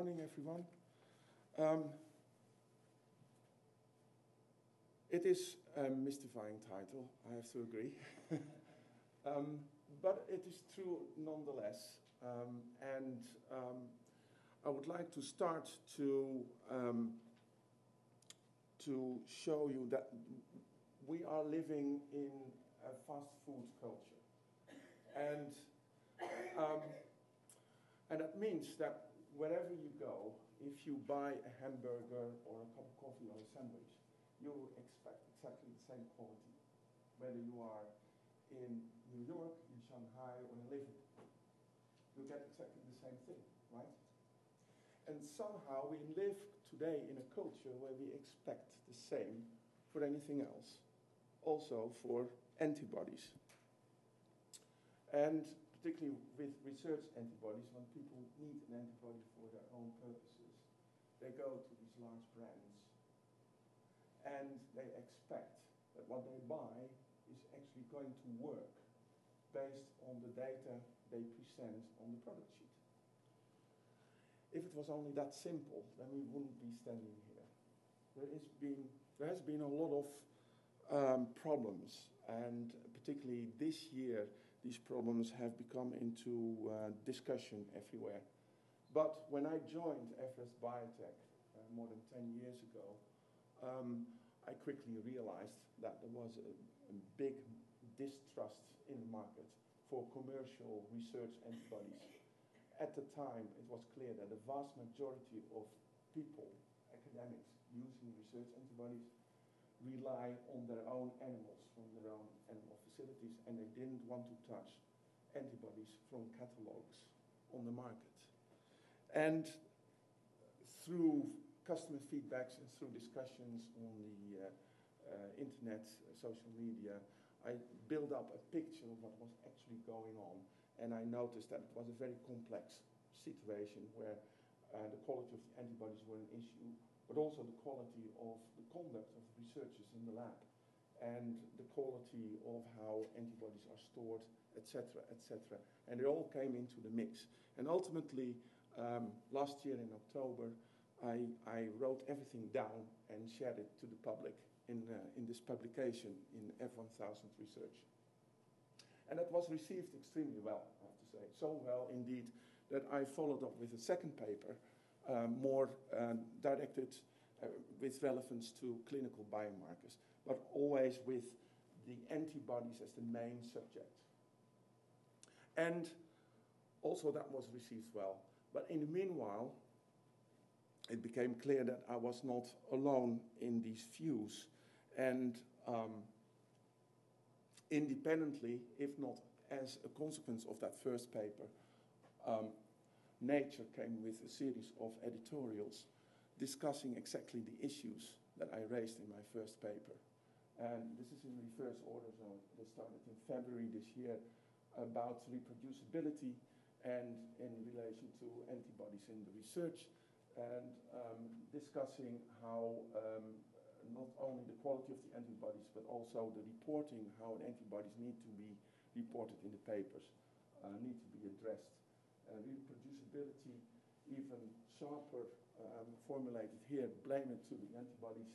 morning, everyone. It is a mystifying title, I have to agree. But it is true nonetheless. I would like to start to show you that we are living in a fast food culture. And that means that wherever you go, if you buy a hamburger or a cup of coffee or a sandwich, you will expect exactly the same quality, whether you are in New York, in Shanghai, or in Liverpool. You get exactly the same thing, right? And somehow we live today in a culture where we expect the same for anything else, also for antibodies. And particularly with research antibodies, when people need an antibody for their own purposes, they go to these large brands and they expect that what they buy is actually going to work based on the data they present on the product sheet. If it was only that simple, then we wouldn't be standing here. There has been a lot of problems, and particularly this year, these problems have become into discussion everywhere. But when I joined FS Biotech more than 10 years ago, I quickly realized that there was a big distrust in the market for commercial research antibodies. At the time, it was clear that the vast majority of people, academics, using research antibodies rely on their own animals from their own animal facilities, and they didn't want to touch antibodies from catalogs on the market. And through customer feedbacks and through discussions on the internet, social media, I built up a picture of what was actually going on, and I noticed that it was a very complex situation where the quality of the antibodies were an issue, but also the quality of the conduct of researchers in the lab, and the quality of how antibodies are stored, etc., etc. And it all came into the mix. And ultimately, last year in October, I wrote everything down and shared it to the public in this publication in F1000 Research. And that was received extremely well, I have to say. So well, indeed, that I followed up with a second paper, more directed with relevance to clinical biomarkers, but always with the antibodies as the main subject. And also that was received well. But in the meanwhile, it became clear that I was not alone in these views. And independently, if not as a consequence of that first paper, Nature came with a series of editorials discussing exactly the issues that I raised in my first paper. And this is in reverse order, so they started in February this year about reproducibility and in relation to antibodies in the research, and discussing how not only the quality of the antibodies, but also the reporting, how antibodies need to be reported in the papers, need to be addressed. Reproducibility, even sharper formulated here, blame it to the antibodies,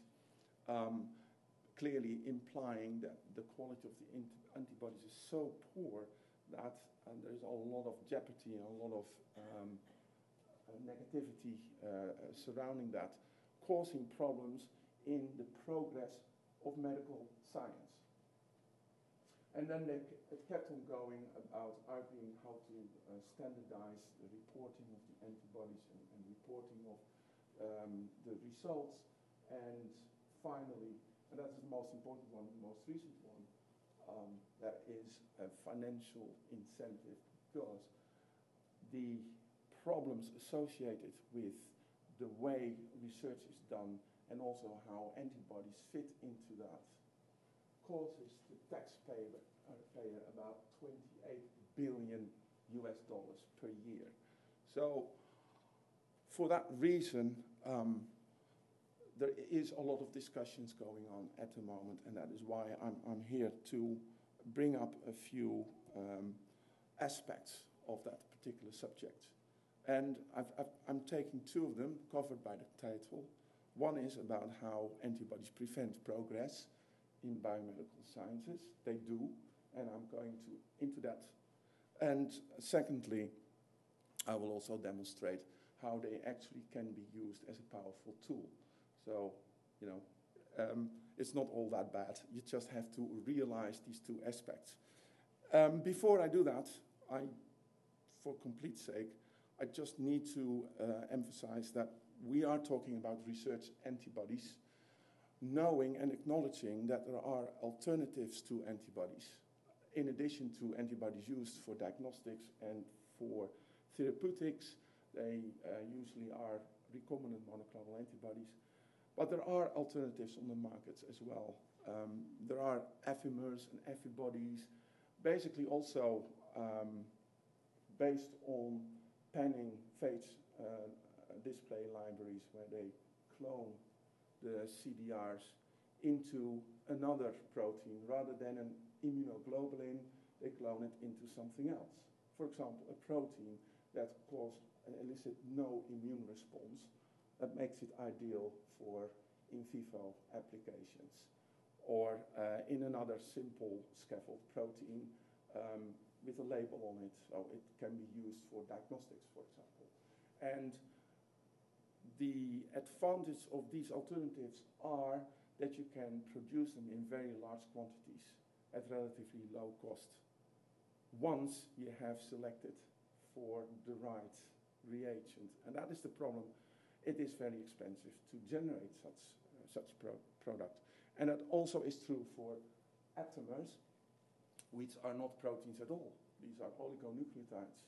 clearly implying that the quality of the antibodies is so poor that there's a lot of jeopardy and a lot of negativity surrounding that, causing problems in the progress of medical science. And then it kept on going about arguing how to standardize the reporting of the antibodies and reporting of the results. And finally, and that's the most important one, the most recent one, that is a financial incentive, because the problems associated with the way research is done and also how antibodies fit into that causes the taxpayer about $28 billion per year. So for that reason, there is a lot of discussions going on at the moment, and that is why I'm here to bring up a few aspects of that particular subject. And I'm taking two of them covered by the title. One is about how antibodies prevent progress in biomedical sciences. They do, and I'm going into that. And secondly, I will also demonstrate how they actually can be used as a powerful tool. So, you know, it's not all that bad. You just have to realize these two aspects. Before I do that, for complete sake, I just need to emphasize that we are talking about research antibodies, knowing and acknowledging that there are alternatives to antibodies. In addition to antibodies used for diagnostics and for therapeutics, they usually are recombinant monoclonal antibodies. But there are alternatives on the markets as well. There are affimers and antibodies, basically also based on panning phage display libraries where they clone the CDRs into another protein. Rather than an immunoglobulin, they clone it into something else. For example, a protein that elicit no immune response. That makes it ideal for in vivo applications. Or in another simple scaffold protein with a label on it, so it can be used for diagnostics, for example. And the advantage of these alternatives are that you can produce them in very large quantities at relatively low cost. Once you have selected for the right reagent, and that is the problem. It is very expensive to generate such product. And that also is true for aptamers, which are not proteins at all. These are oligonucleotides,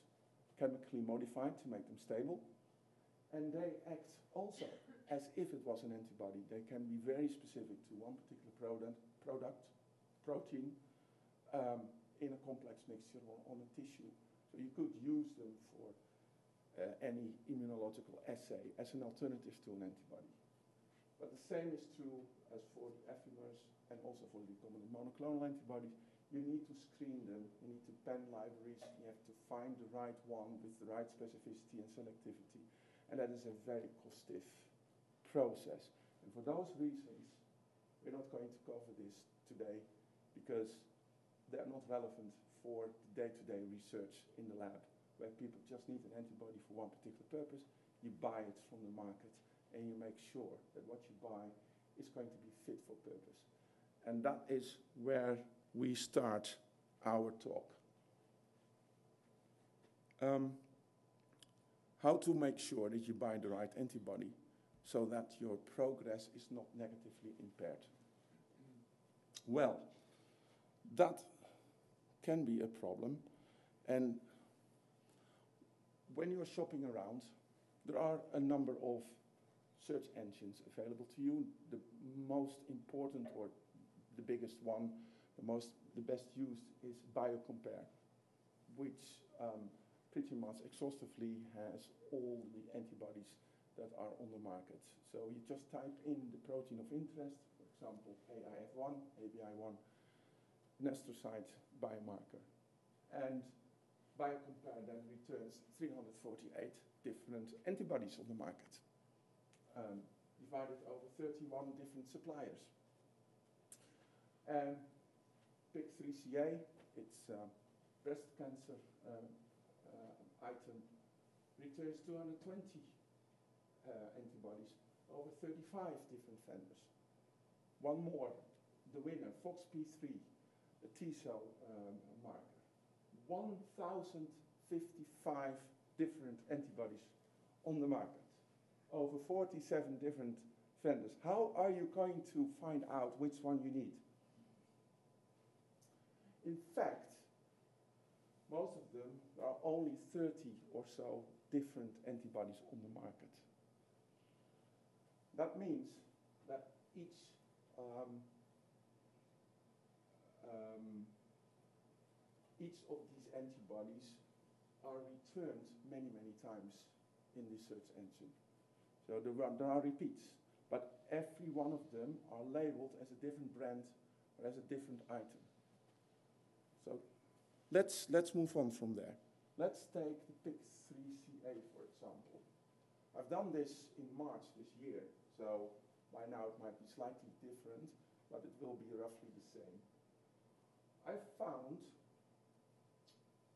chemically modified to make them stable. And they act also as if it was an antibody. They can be very specific to one particular protein, in a complex mixture or on a tissue. So you could use them for any immunological assay as an alternative to an antibody. But the same is true as for the affimers and also for the recombinant monoclonal antibodies. You need to screen them, you need to pen libraries, you have to find the right one with the right specificity and selectivity. And that is a very costly process. And for those reasons, we're not going to cover this today because they're not relevant for the day-to-day research in the lab, where people just need an antibody for one particular purpose. You buy it from the market and you make sure that what you buy is going to be fit for purpose. And that is where we start our talk. How to make sure that you buy the right antibody so that your progress is not negatively impaired. Well, that can be a problem. And when you're shopping around, there are a number of search engines available to you. The most important, or the biggest one, the best used is BioCompare, which pretty much exhaustively has all the antibodies that are on the market. So you just type in the protein of interest, for example, AIF1, ABI1, nestrocyte biomarker. And BioCompare then returns 348 different antibodies on the market, divided over 31 different suppliers. And PIK3CA, it's breast cancer item, returns 220 antibodies over 35 different vendors. One more, the winner, FOXP3, the T-cell marker. 1,055 different antibodies on the market, over 47 different vendors. How are you going to find out which one you need? In fact, most of them, there are only 30 or so different antibodies on the market. That means that each of these antibodies are returned many, many times in the search engine. So there are repeats, but every one of them are labeled as a different brand or as a different item. So let's move on from there. Let's take the PIK3CA, for example. I've done this in March this year, so by now it might be slightly different, but it will be roughly the same. I found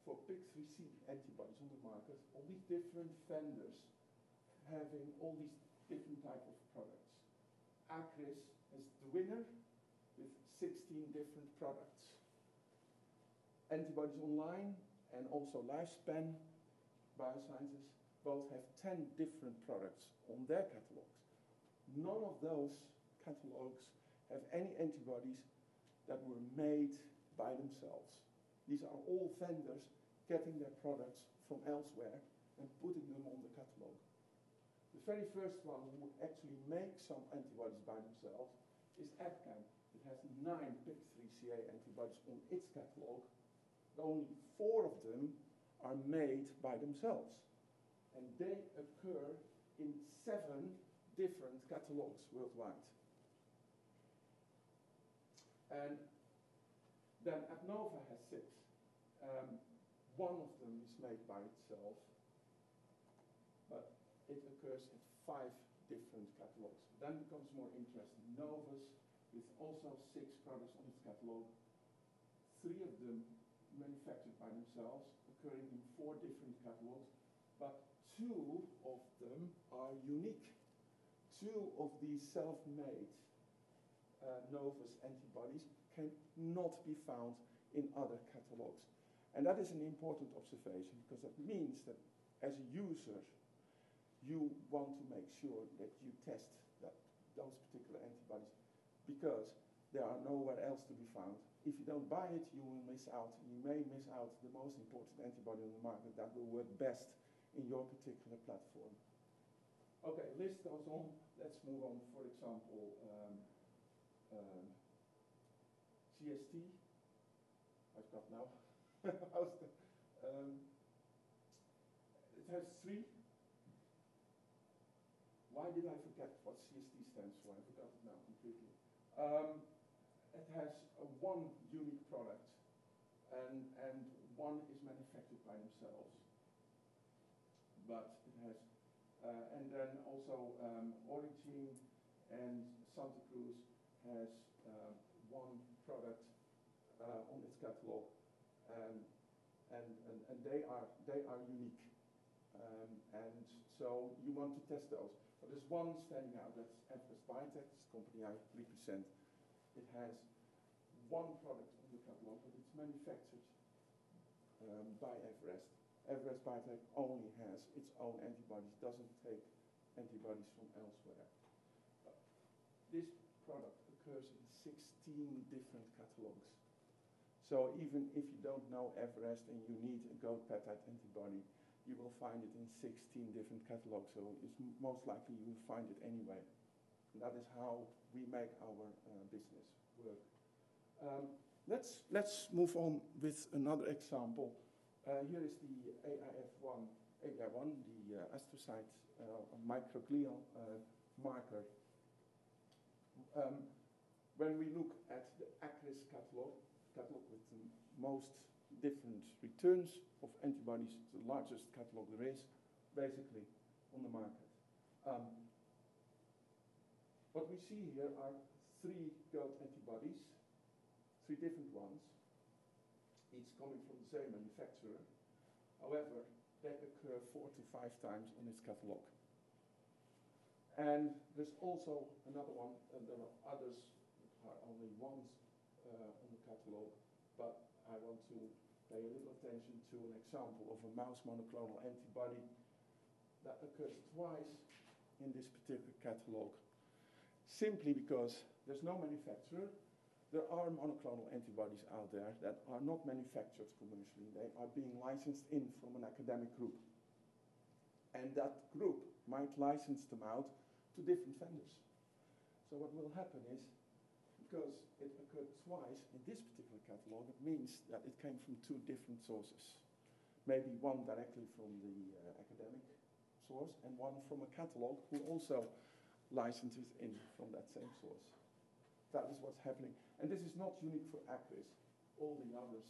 for PIK3C antibodies on the market, all these different vendors having all these different types of products. Acris is the winner with 16 different products. Antibodies Online and also Lifespan Biosciences both have 10 different products on their catalogs. None of those catalogs have any antibodies that were made by themselves. These are all vendors getting their products from elsewhere and putting them on the catalog. The very first one who actually makes some antibodies by themselves is Abcam. It has 9 PIK3CA antibodies on its catalog. Only 4 of them are made by themselves. And they occur in 7 different catalogs worldwide. And then Abnova has 6. One of them is made by itself, but it occurs in 5 different catalogs. Then it becomes more interesting. Novus, with also 6 products on its catalog, 3 of them manufactured by themselves, occurring in 4 different catalogs, but 2 of them are unique. 2 of these self-made Novus antibodies cannot be found in other catalogs. And that is an important observation, because that means that as a user, you want to make sure that you test those particular antibodies, because there are nowhere else to be found. If you don't buy it, you will miss out. You may miss out the most important antibody on the market that will work best in your particular platform. Okay, list goes on. Let's move on. For example, CST. I've got now. It has 3. Why did I forget what CST stands for? I forgot it now completely. It has 1 unique product, and 1 is manufactured by themselves. But it has, and then also Origin and Santa Cruz has 1 product on its catalog, and they are unique. And so you want to test those. But there's one standing out, that's Everest Biotech, this company I represent. It has 1 product on the catalog, but it's manufactured by Everest. Everest Biotech only has its own antibodies, doesn't take antibodies from elsewhere. This product occurs in 16 different catalogs. So even if you don't know Everest and you need a goat peptide antibody, you will find it in 16 different catalogs, so it's most likely you will find it anyway. And that is how we make our business work. Let's move on with another example. Here is the AIF1, the astrocyte microglial marker. When we look at the Acris catalog with the most different returns of antibodies, the largest catalog there is, basically, on the market. What we see here are 3 goat antibodies, 3 different ones, each coming from the same manufacturer. However, they occur 4 to 5 times in its catalog. And there's also another one, and there are others that are only once on the catalog, but I want to pay a little attention to an example of a mouse monoclonal antibody that occurs twice in this particular catalog, simply because there's no manufacturer. There are monoclonal antibodies out there that are not manufactured commercially. They are being licensed in from an academic group. And that group might license them out to different vendors. So what will happen is, because it occurred twice in this particular catalog, it means that it came from 2 different sources. Maybe one directly from the academic source and one from a catalog who also licenses in from that same source. That is what's happening. And this is not unique for Acris. All the others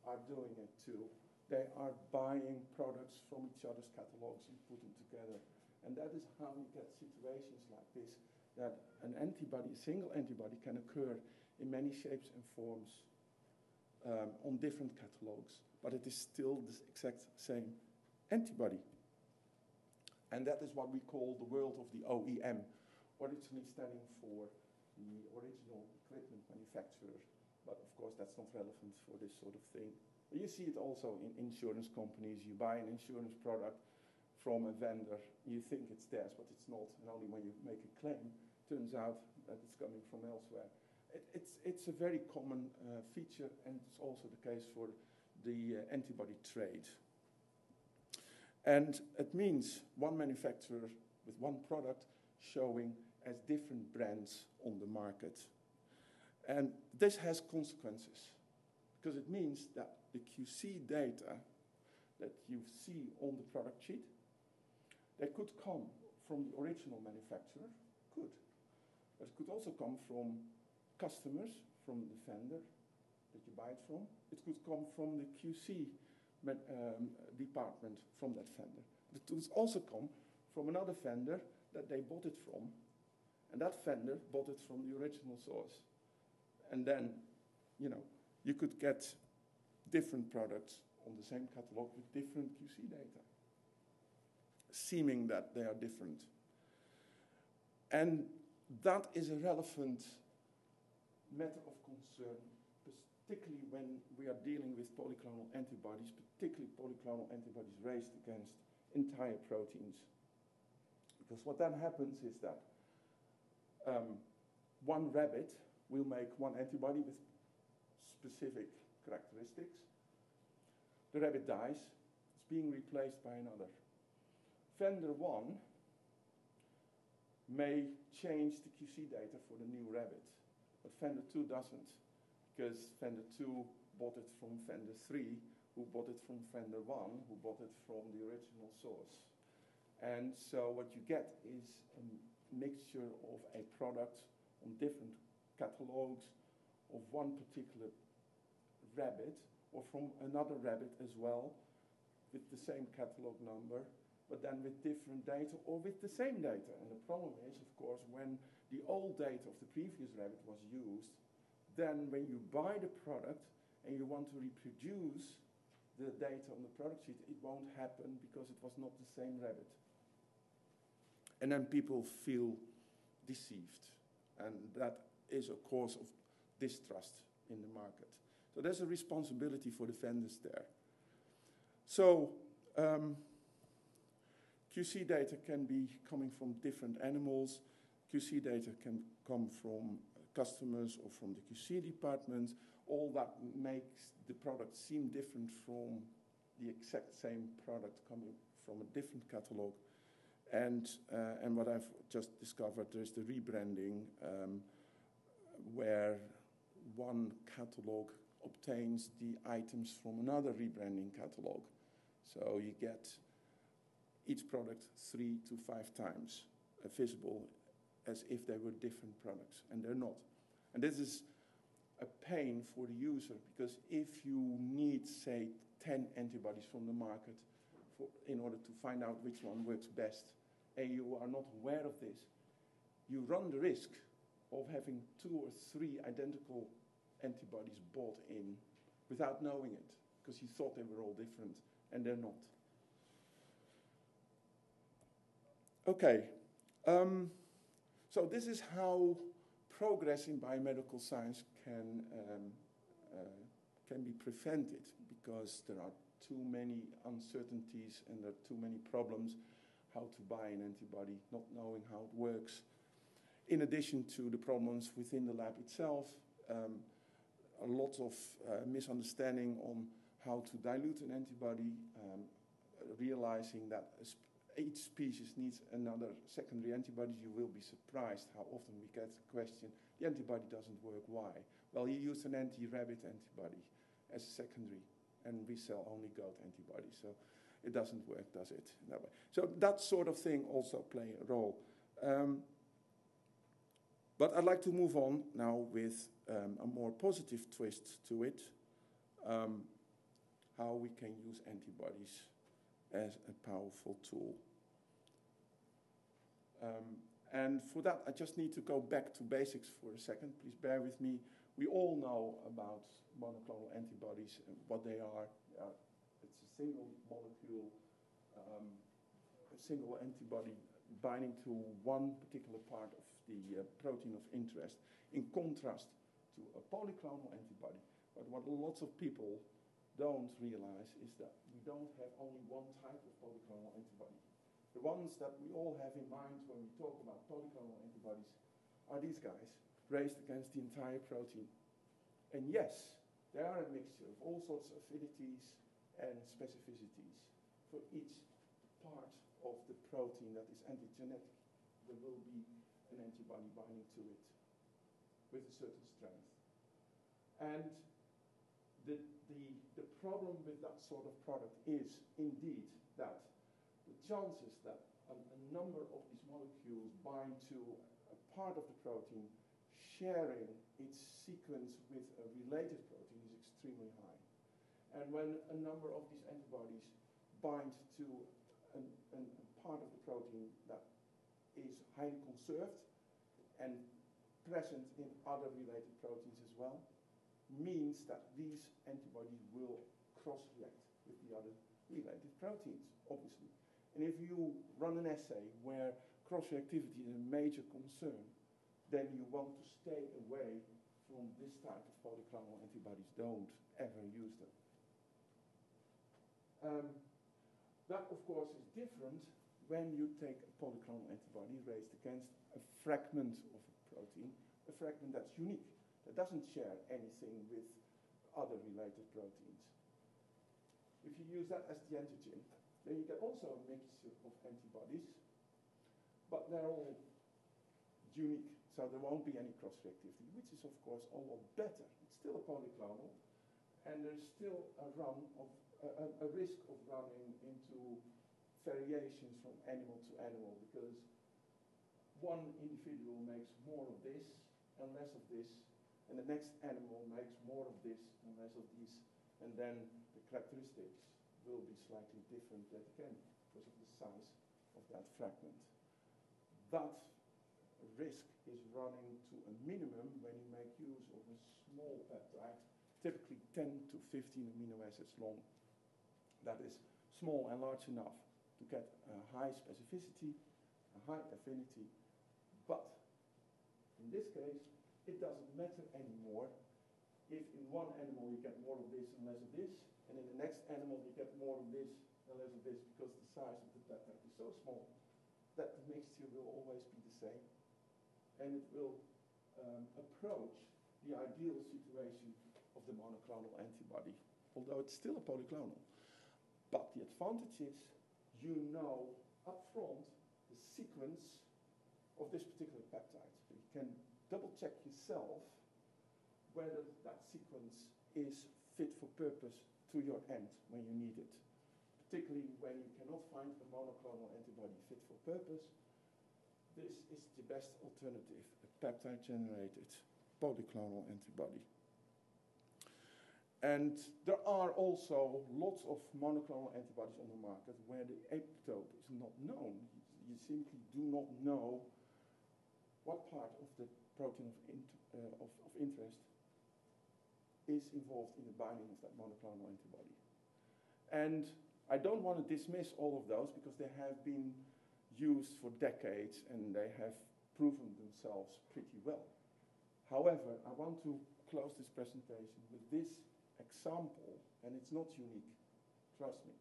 are doing it too. they are buying products from each other's catalogs and put them together. And that is how you get situations like this, that an antibody, a single antibody, can occur in many shapes and forms on different catalogs, but it is still the exact same antibody. And that is what we call the world of the OEM, originally standing for the original equipment manufacturer. But of course, that's not relevant for this sort of thing. But you see it also in insurance companies. You buy an insurance product from a vendor. You think it's theirs, but it's not. And only when you make a claim, turns out that it's coming from elsewhere. It's a very common feature, and it's also the case for the antibody trade. And it means one manufacturer with one product showing as different brands on the market. And this has consequences, because it means that the QC data that you see on the product sheet, they could come from the original manufacturer, but it could also come from customers, from the vendor that you buy it from. It could come from the QC department from that vendor. It could also come from another vendor that they bought it from, and that vendor bought it from the original source. And then, you could get different products on the same catalog with different QC data, seeming that they are different. And that is a relevant matter of concern, particularly when we are dealing with polyclonal antibodies, particularly polyclonal antibodies raised against entire proteins. Because what then happens is that one rabbit will make one antibody with specific characteristics. The rabbit dies, it's being replaced by another. Vendor 1 may change the QC data for the new rabbit, but vendor 2 doesn't, because vendor 2 bought it from vendor 3, who bought it from vendor 1, who bought it from the original source. And so what you get is a mixture of a product on different catalogs of one particular rabbit, or from another rabbit as well, with the same catalog number, but then with different data or with the same data. And the problem is, of course, when the old data of the previous rabbit was used, then when you buy the product and you want to reproduce the data on the product sheet, it won't happen because it was not the same rabbit. And then people feel deceived. And that is a cause of distrust in the market. So there's a responsibility for the vendors there. So QC data can be coming from different animals. QC data can come from customers or from the QC department. All that makes the product seem different from the exact same product coming from a different catalog. And what I've just discovered, there's the rebranding where one catalog obtains the items from another rebranding catalog. So you get each product 3 to 5 times visible as if they were different products, and they're not. And this is a pain for the user, because if you need, say, 10 antibodies from the market in order to find out which one works best, and you are not aware of this, you run the risk of having 2 or 3 identical antibodies bought in without knowing it, because you thought they were all different, and they're not. Okay, so this is how progress in biomedical science can be prevented, because there are too many uncertainties and there are too many problems how to buy an antibody, not knowing how it works. In addition to the problems within the lab itself, a lot of misunderstanding on how to dilute an antibody, realizing that each species needs another secondary antibody. You will be surprised how often we get the question, the antibody doesn't work, why? Well, you used an anti-rabbit antibody as a secondary, and we sell only goat antibodies, so it doesn't work, does it? That way. So that sort of thing also play a role. But I'd like to move on now with a more positive twist to it, how we can use antibodies as a powerful tool. And for that, I just need to go back to basics for a second. Please bear with me. We all know about monoclonal antibodies and what they are. It's a single molecule, a single antibody binding to one particular part of the protein of interest, in contrast to a polyclonal antibody. But what lots of people don't realize is that we don't have only one type of polyclonal antibody. The ones that we all have in mind when we talk about polyclonal antibodies are these guys, raised against the entire protein. And yes, they are a mixture of all sorts of affinities and specificities. For each part of the protein that is antigenic, there will be an antibody binding to it with a certain strength. And the problem with that sort of product is indeed that the chances that a number of these molecules bind to a part of the protein sharing its sequence with a related protein is extremely high. And when a number of these antibodies bind to a part of the protein that is highly conserved and present in other related proteins as well, means that these antibodies will cross-react with the other related proteins, obviously. And if you run an assay where cross-reactivity is a major concern, then you want to stay away from this type of polyclonal antibodies. Don't ever use them. That, of course, is different when you take a polyclonal antibody raised against a fragment of a protein, a fragment that's unique, that doesn't share anything with other related proteins. If you use that as the antigen, then you get also a mixture of antibodies, but they're all unique, so there won't be any cross-reactivity, which is, of course, a lot better. It's still a polyclonal, and there's still a risk of running into variations from animal to animal, because one individual makes more of this and less of this, and the next animal makes more of this and less of this, and then the characteristics will be slightly different yet again because of the size of that fragment. That risk is running to a minimum when you make use of a small peptide, typically 10 to 15 amino acids long. That is small and large enough to get a high specificity, a high affinity, but in this case, it doesn't matter anymore if in one animal you get more of this and less of this, and in the next animal you get more of this and less of this, because the size of the peptide is so small that the mixture will always be the same, and it will approach the ideal situation of the monoclonal antibody, although it's still a polyclonal. But the advantage is you know upfront the sequence of this particular peptide. So you can double check yourself whether that sequence is fit for purpose to your end when you need it. Particularly when you cannot find a monoclonal antibody fit for purpose, this is the best alternative, a peptide-generated polyclonal antibody. And there are also lots of monoclonal antibodies on the market where the epitope is not known. You simply do not know what part of the protein of interest is involved in the binding of that monoclonal antibody. And I don't want to dismiss all of those because they have been used for decades and they have proven themselves pretty well. However, I want to close this presentation with this example, and it's not unique, trust me.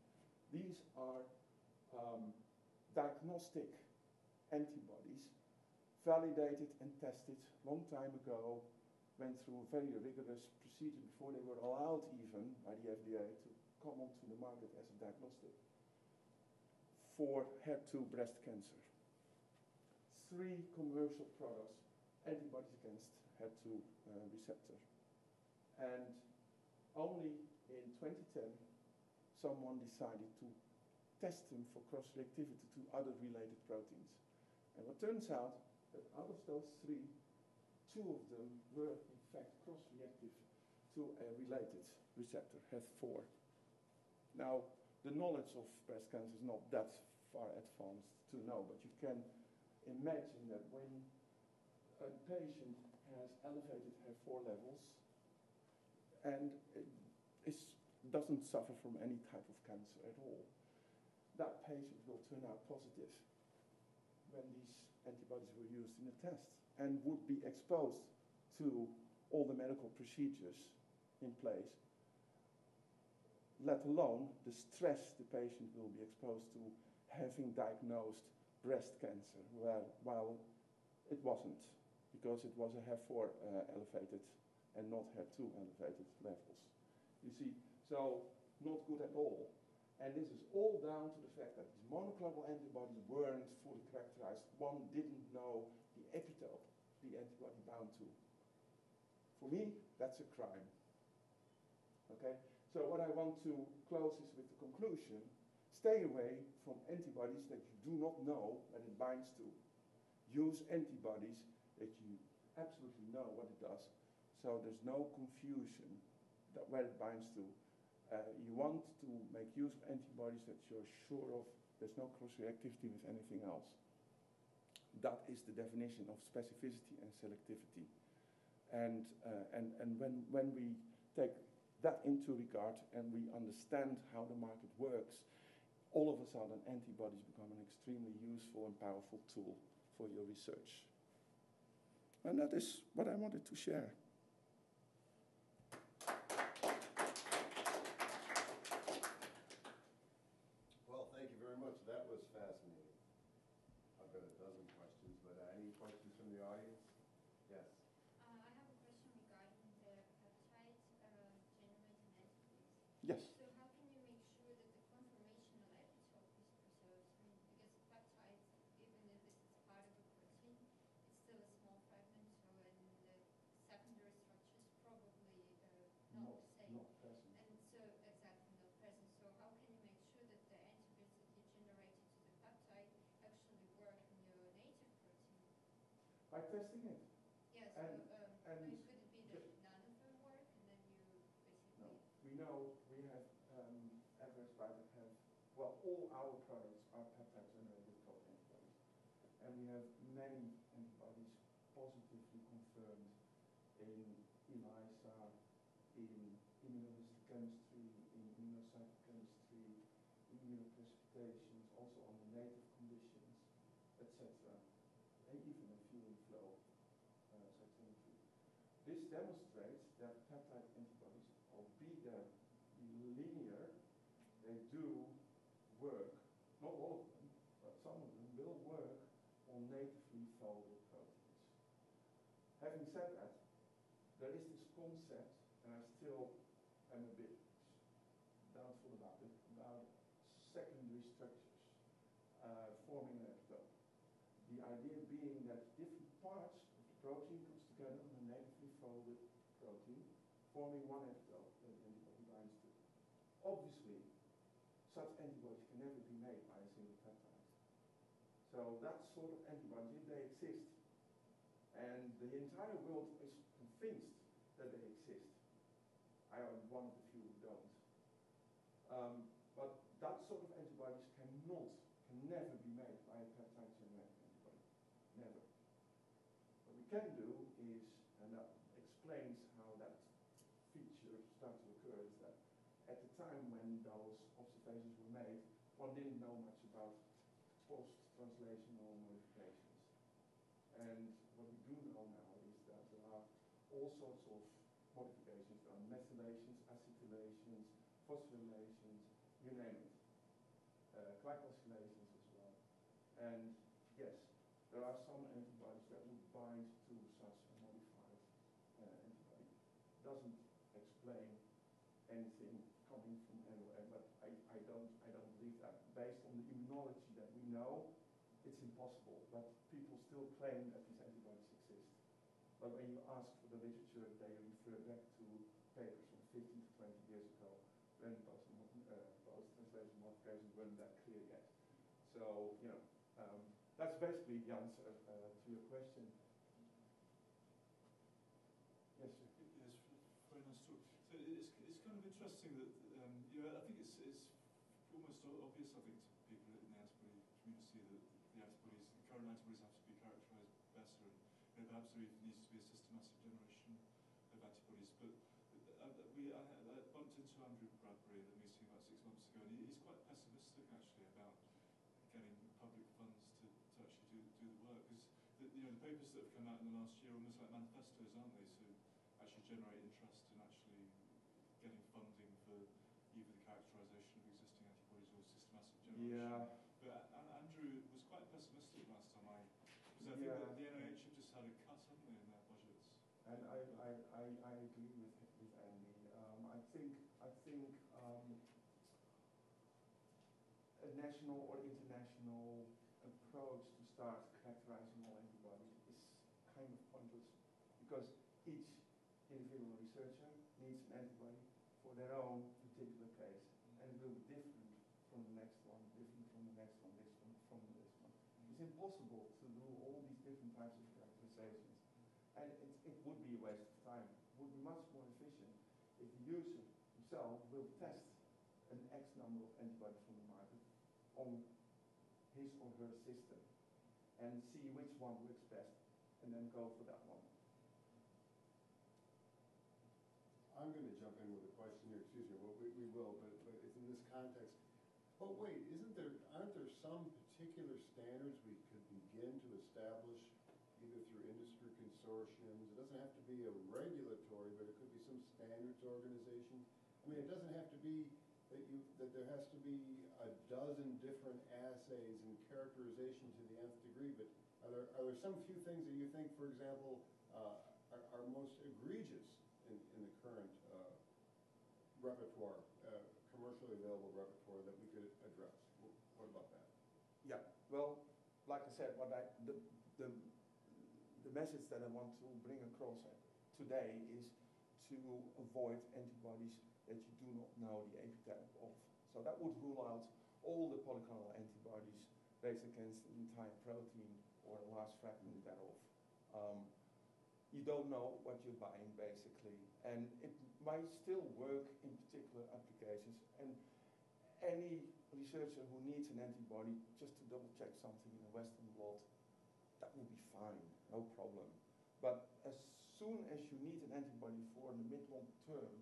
These are diagnostic antibodies validated and tested long time ago, went through a very rigorous procedure before they were allowed even by the FDA to come onto the market as a diagnostic for HER2 breast cancer. 3 commercial products, antibodies against HER2 receptor. And only in 2010, someone decided to test them for cross-reactivity to other related proteins. And it turns out that out of those 3, 2 of them were in fact cross-reactive to a related receptor, HER4. Now, the knowledge of breast cancer is not that far advanced to know, but you can imagine that when a patient has elevated HER4 levels and doesn't suffer from any type of cancer at all, that patient will turn out positive when these antibodies were used in the test and would be exposed to all the medical procedures in place, let alone the stress the patient will be exposed to having diagnosed breast cancer, while it wasn't, because it was a HER4 elevated and not HER2 elevated levels. You see, so not good at all. And this is all down to the fact that these monoclonal antibodies weren't fully characterized. One didn't know the epitope the antibody bound to. For me, that's a crime. Okay? So what I want to close is with the conclusion: stay away from antibodies that you do not know what it binds to. Use antibodies that you absolutely know what it does, so there's no confusion that where it binds to. You want to make use of antibodies that you're sure of there's no cross-reactivity with anything else. That is the definition of specificity and selectivity. And when we take that into regard and we understand how the market works, all of a sudden antibodies become an extremely useful and powerful tool for your research. And that is what I wanted to share. Well, thank you very much. That was fascinating. I've got a dozen questions, but any questions from the audience? Yes. I have a question regarding the peptide generating antibodies. Yes. So how can you make sure that the conformational epitope is preserved? I mean, because peptides, even if it's part of a protein, it's still a small fragment, so and the secondary structure is probably not the same. Not present. And so exactly not present. So how can you make sure that the antibodies that you generated to the peptide actually work in your native protein? By testing it. Yes. And- I mean, could it be that none of them work, and then you basically? No. We know we have average that have, well, all our products are peptide generated protein antibodies. And we have many antibodies positively confirmed in ELISA, in immunohistochemistry, in immunocytochemistry, immunoprecipitations, also on the native conditions, etc. And even a few in flow cytometry. This demonstrates that peptide antibodies, albeit they're linear, they do work. Not all of them, but some of them will work on natively folded proteins. Having said that, there is this concept, and I still am a bit doubtful about it, about secondary structures forming an epitope. The idea being that different parts of the protein comes together on a natively folded protein, forming one epitope that the antibody binds to. Obviously, such antibodies can never be made by a single peptide. So that sort of antibodies, if they exist, and the entire world is convinced that they exist. I am one of the few who don't. But that sort of antibodies can never be made by a peptide generating antibody. Never. What we can do is, and that explains how that feature started to occur, is that at the time when those observations were made, one didn't know much about post-translational modifications. And what we do know now is that there are all sorts of modifications. There are methylations, acetylations, phosphorylations, you name it. Glycosylations as well. And yes, there are some antibodies that would bind to such a modified antibody. Doesn't explain anything coming from anywhere, but I don't believe that. Based on the immunology that we know, it's impossible. But people still claim that these antibodies exist. But when you ask for the literature, they refer back to papers from 15 to 20 years ago when post-translation modifications weren't that clear yet. So, you know, that's basically the answer to your question. Yes, sir. Yes, very nice talk. So it's kind of interesting that, you know, I think it's obvious, I think, to people in the antibody community that the current antibodies have to be characterised better, and perhaps there even needs to be a systematic generation of antibodies. But I bumped into Andrew Bradbury at a meeting about 6 months ago, and he's quite pessimistic actually about getting public funds to actually do the work. Because the papers that have come out in the last year are almost like manifestos, aren't they, to actually generate interest in actually getting funding for either the characterisation of existing antibodies or systematic generation. Yeah. But Andrew was quite pessimistic last time because I think that the NIH have just had a cut, haven't they, in their budgets? And I agree with Andy. I think a national or international approach to start characterizing all antibodies is kind of pointless, because each individual researcher needs an antibody for their own particular case, and it will be different from the next one, different from the next one, this one, from this one. It's impossible to do all these different types of characterizations, and it would be a waste of time. It would be much more efficient if the user himself will test an X number of antibodies from the market on his or her system and see which one works best, and then go for that one. I'm going to jump in with a question here. Excuse me. Well, we will, but it's in this context. But wait, aren't there some particular standards we could begin to establish either through industry consortiums? It doesn't have to be a regulatory, but it could be some standards organization. I mean, it doesn't have to be that there has to be a dozen different assays and characterization to the nth degree, but are there some few things that you think, for example, are most egregious in the current repertoire, commercially available repertoire, that we could address? What about that? Yeah, well, like I said, the message that I want to bring across today is to avoid antibodies that you do not know the epitope of. So that would rule out all the polyclonal antibodies based against the entire protein or a large fragment thereof. You don't know what you're buying, basically, and it might still work in particular applications. And any researcher who needs an antibody just to double check something in a Western blot, that will be fine, no problem. But as soon as you need an antibody for the mid-long term,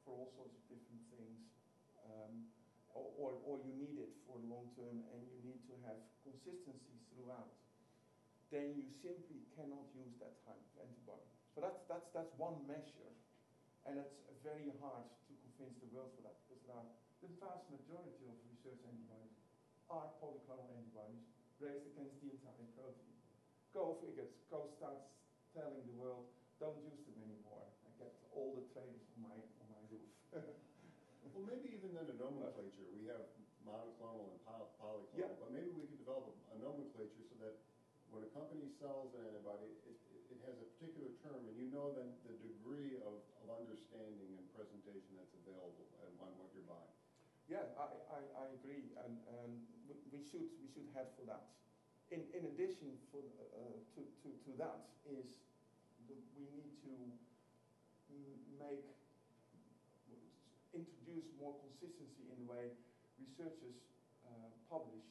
for all sorts of different things, or you need it for the long term and you need to have consistency throughout, then you simply cannot use that type of antibody. So that's one measure, and it's very hard to convince the world for that, because the vast majority of research antibodies are polyclonal antibodies raised against the entire protein. Go figures. Go start telling the world, don't use them anymore. I get all the traders on my roof. Well, maybe even then a nomenclature. We have monoclonal and polyclonal, yeah. But maybe we could develop a nomenclature so that when a company sells an antibody, it has a particular term, and you know then the degree of understanding and presentation that's available on what you're buying. Yeah, I agree, and we should head for that. In addition, to that is we need to introduce more consistency in the way researchers publish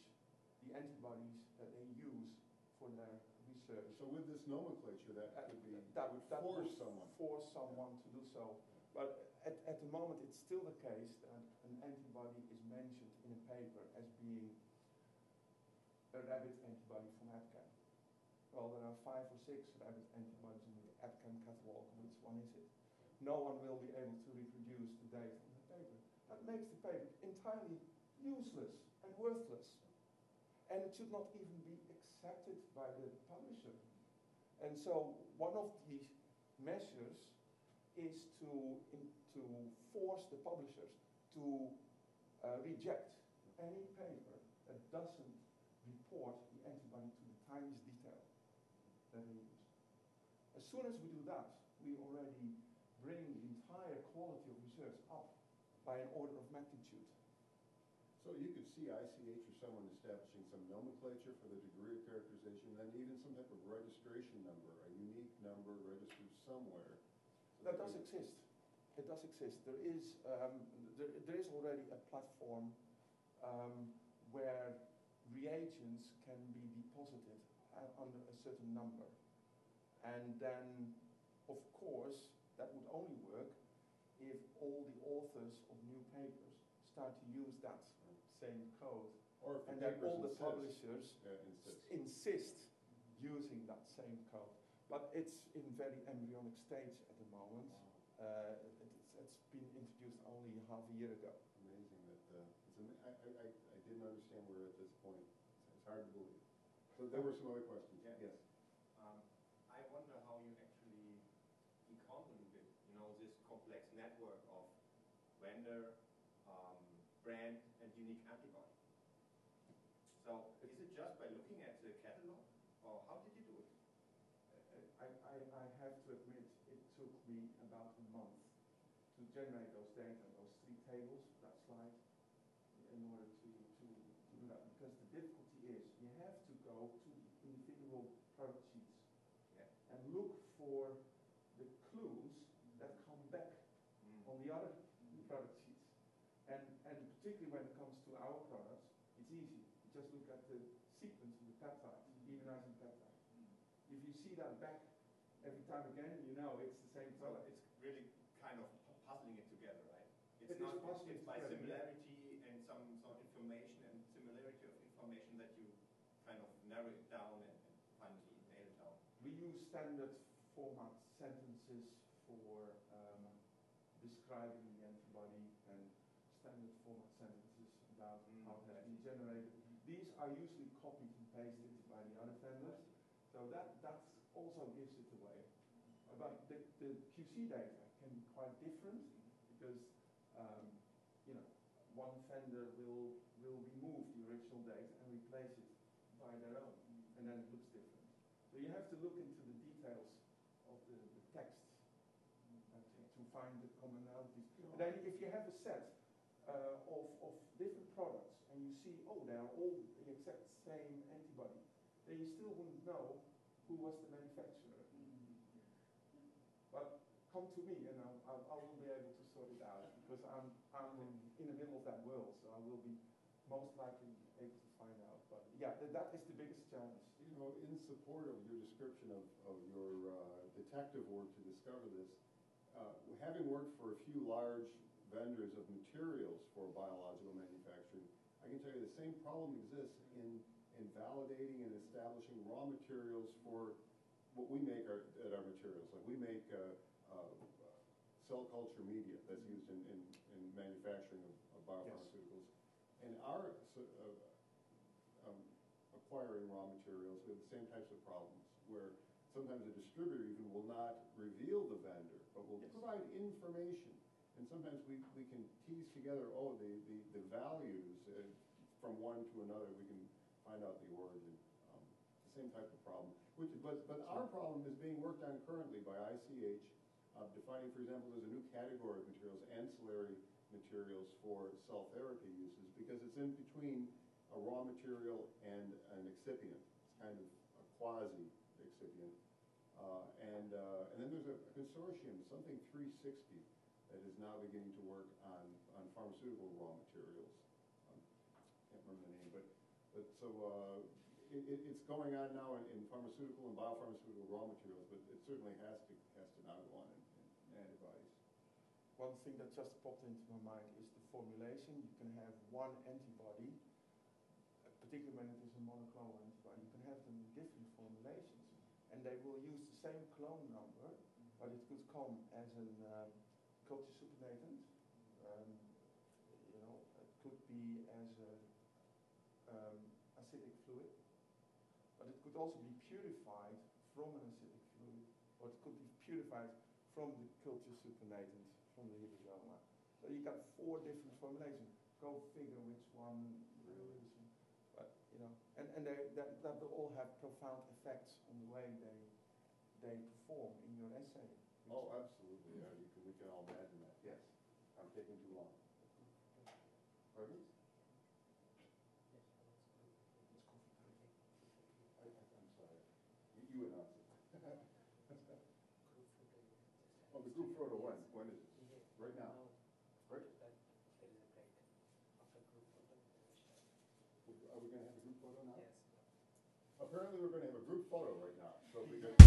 the antibodies that they use for their research. So with this nomenclature, that could be that would force someone to do so. But at the moment, it's still the case that an antibody is mentioned in a paper as being a rabbit antibody from ABCAM. Well, there are 5 or 6 rabbit antibodies in the ABCAM catalog. Which one is it? No one will be able to reproduce the data from the paper. That makes the paper entirely useless and worthless. And it should not even be accepted by the publisher. And so one of the measures is to force the publishers to reject any paper that doesn't report the antibody to the tiniest detail that they use. As soon as we do that, we already bring the entire quality of research up by an order of magnitude. So you could see ICH or someone establishing some nomenclature for the degree of characterization, and then even some type of registration number, a unique number registered somewhere. So that does exist. It does exist. There is already a platform where reagents can be deposited under a certain number. And then, of course, that would only work if all the authors of new papers start to use that same code. Or if And the then all the papers publishers insist. using that same code. But it's in very embryonic stage at the moment. Wow. It's been introduced only half a year ago. Amazing that, I didn't understand we're at this point. It's hard to believe. So there were some other questions. Yeah. Yes. I wonder how you actually encounter this complex network of vendor, brand, and unique antibody. So is it just by looking at the catalog, or how did you do it? I have to admit, it took me about a month to generate those data, those 3 tables, that slide, in order to do that. Because the difficulty is, you have to go to the individual product sheets and look for the clues that come back on the other product sheets. And particularly when it comes to our products, it's easy. You just look at the sequence of the peptides, immunizing peptides. If you see that back every time again, you know it's the same So product. it's really kind of puzzling it together, right? It is puzzling it's by together, similarity and some information and similarity of information that you kind of narrow it down and finally nail it down. We use standard format sentences for describing the antibody and standard format sentences about how it has been generated. These are usually copied and pasted by the other vendors, so that also gives it away. But the QC data can be quite different because one vendor will remove the original data and replace it by their own, and then it looks different. So you have to look into the details of the text to find the commonalities. And then if you have a set of different products and you see, oh, they are all the exact same antibody, then you still wouldn't know who was the manufacturer. But come to me and I will be able to sort it out because I'm in the middle of that world, so I will be most likely able to find out. But yeah, that is the biggest challenge. In support of your description of your detective work to discover this, having worked for a few large vendors of materials for biological manufacturing, I can tell you the same problem exists in validating and establishing raw materials for what we make at our materials. Like we make cell culture media that's used in manufacturing of biopharmaceuticals. Yes. And our acquiring raw materials, we have the same types of problems where sometimes a distributor even will not reveal the vendor, but will provide information. And sometimes we can tease together, the values from one to another. We can find out the origin. The same type of problem. But our problem is being worked on currently by ICH, defining, for example, there's a new category of materials, ancillary materials for cell therapy uses, because it's in between a raw material and an excipient. It's kind of a quasi-excipient. And then there's a consortium, something 360, that is now beginning to work on pharmaceutical raw materials. Can't remember the name, but so it's going on now in pharmaceutical and biopharmaceutical raw materials, but it certainly has to now go on in antibodies. One thing that just popped into my mind is the formulation. You can have one antibody, particularly when it is a monoclonal antibody, you can have them in different formulations. And they will use the same clone number, but it could come as a culture supernatant. It could be as a acidic fluid, but it could also be purified from an acidic fluid, or it could be purified from the culture supernatant, from the hibridoma. So you got 4 different formulations. Go figure which one you're using. But and that will all have profound effects on the way they perform in your assay. Oh, absolutely. Yeah, we can all imagine that. Yes, I'm taking too long. Pardon? I'm sorry. You announced it. Oh, the group photo when? When is it? Right now? Right? There is a break after group photo. are we gonna have a group photo now? Yes. Apparently, we're gonna have a group photo right now, so because